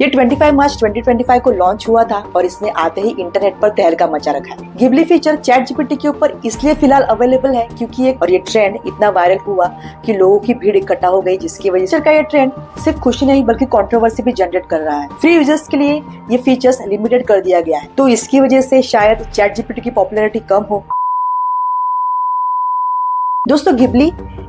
ये 25 मार्च 2025 को लॉन्च हुआ था और इसने आते ही इंटरनेट पर तहलका मचा रखा है। गिबली फीचर चैट जीपीटी के ऊपर इसलिए फिलहाल अवेलेबल है क्योंकि ये ट्रेंड इतना वायरल हुआ कि लोगों की भीड़ इकट्ठा हो गई, जिसकी वजह से ये ट्रेंड सिर्फ खुशी नहीं बल्कि कंट्रोवर्सी भी जनरेट कर रहा है। फ्री यूजर्स के लिए ये फीचर्स लिमिटेड कर दिया गया है, तो इसकी वजह से शायद चैट जीपीटी की पॉपुलैरिटी कम हो। दोस्तों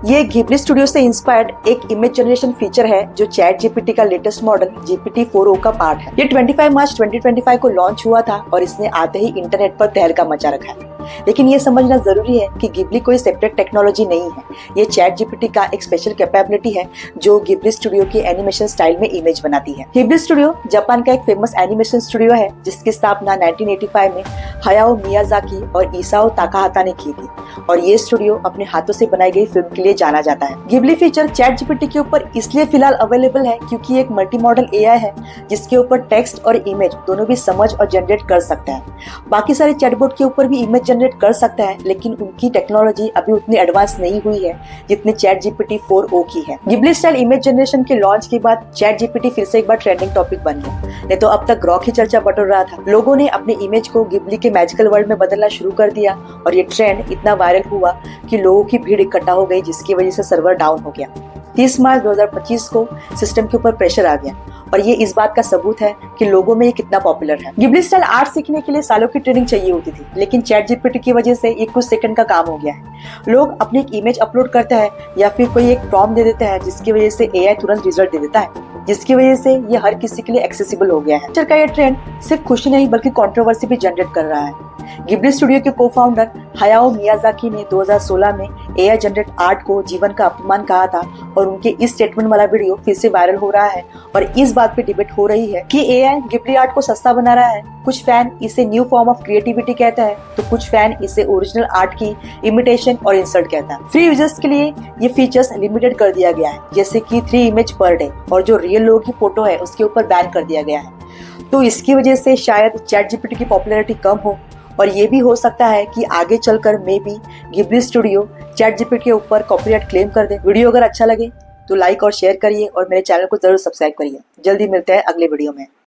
ये गिबली स्टूडियो से इंस्पायर्ड एक इमेज जनरेशन फीचर है जो चैट जीपीटी का लेटेस्ट मॉडल GPT-4o का पार्ट है। ये 25 मार्च 2025 को लॉन्च हुआ था और इसने आते ही इंटरनेट पर तहलका मचा रखा है। लेकिन ये समझना जरूरी है कि गिबली कोई सेपरेट टेक्नोलॉजी नहीं है, ये चैट जीपीटी का एक स्पेशल कैपेबिलिटी है जो गिबली स्टूडियो की एनिमेशन स्टाइल में इमेज बनाती है। गिबली स्टूडियो जापान का एक फेमस एनिमेशन स्टूडियो है जिसकी स्थापना 1985 में हायाओ मियाजाकी और इसाओ ताकाहाता ने की थी और ये स्टूडियो अपने हाथों से बनाई गई फिल्म के लिए जाना जाता है। गिबली फीचर चैट जीपीटी के ऊपर इसलिए फिलहाल अवेलेबल है क्योंकि एक मल्टी मॉडल AI है जिसके ऊपर टेक्स्ट और इमेज दोनों भी समझ और जनरेट कर सकता है। बाकी सारे चैटबॉट के ऊपर भी इमेज जनरेट कर सकता है, लेकिन उनकी टेक्नोलॉजी अभी उतनी एडवांस नहीं हुई है जितनी चैट GPT-4o की है। गिबली स्टाइल इमेज जनरेशन के लॉन्च के बाद चैट जीपीटी फिर से एक बार ट्रेंडिंग टॉपिक बन गया, नहीं तो अब तक ग्रॉक ही चर्चा बटोर रहा था। लोगों ने अपने इमेज को गिबली के मैजिकल वर्ल्ड में बदलना शुरू कर दिया और ये ट्रेंड इतना वायरल हुआ कि लोगों की भीड़ इकट्ठा हो गई, जिसकी वजह से सर्वर डाउन हो गया। 30 मार्च 2025 को सिस्टम के ऊपर प्रेशर आ गया और ये इस बात का सबूत है कि लोगों में ये कितना पॉपुलर है। गिबली स्टाइल आर्ट सीखने के लिए सालों की ट्रेनिंग चाहिए होती थी, लेकिन चैट जीपीटी की वजह से ये कुछ सेकंड का काम हो गया है। लोग अपनी एक इमेज अपलोड करते हैं या फिर कोई एक प्रॉम्प्ट दे देते हैं जिसकी वजह से AI तुरंत रिजल्ट दे देता है, जिसकी वजह से ये हर किसी के लिए एक्सेसिबल हो गया है। का ये ट्रेंड सिर्फ खुशी नहीं बल्कि कंट्रोवर्सी भी जनरेट कर रहा है। गिबली स्टूडियो के को-फाउंडर हायाओ मियाजाकी ने 2016 में AI जनरेट आर्ट को जीवन का अपमान कहा था और उनके इस स्टेटमेंट वाला वीडियो फिर से वायरल हो रहा है और इस बात पे डिबेट हो रही है कि AI गिबली आर्ट को सस्ता बना रहा है। कुछ फैन इसे न्यू फॉर्म ऑफ क्रिएटिविटी कहता है तो कुछ फैन इसे ओरिजिनल आर्ट की इमिटेशन और इंसल्ट कहता है। फ्री यूजर्स के लिए ये फीचर्स लिमिटेड कर दिया गया है, जैसे कि 3 इमेज पर डे, और जो रियल लोगों की फोटो है उसके ऊपर बैन कर दिया गया है। तो इसकी वजह से शायद चैट जीपीटी की पॉपुलैरिटी कम हो और ये भी हो सकता है कि आगे चलकर may be Ghibli studio chat GPT के ऊपर कॉपीराइट क्लेम कर दे। वीडियो अगर अच्छा लगे तो लाइक और शेयर करिए और मेरे चैनल को जरूर सब्सक्राइब करिए। जल्दी मिलते हैं अगले वीडियो में।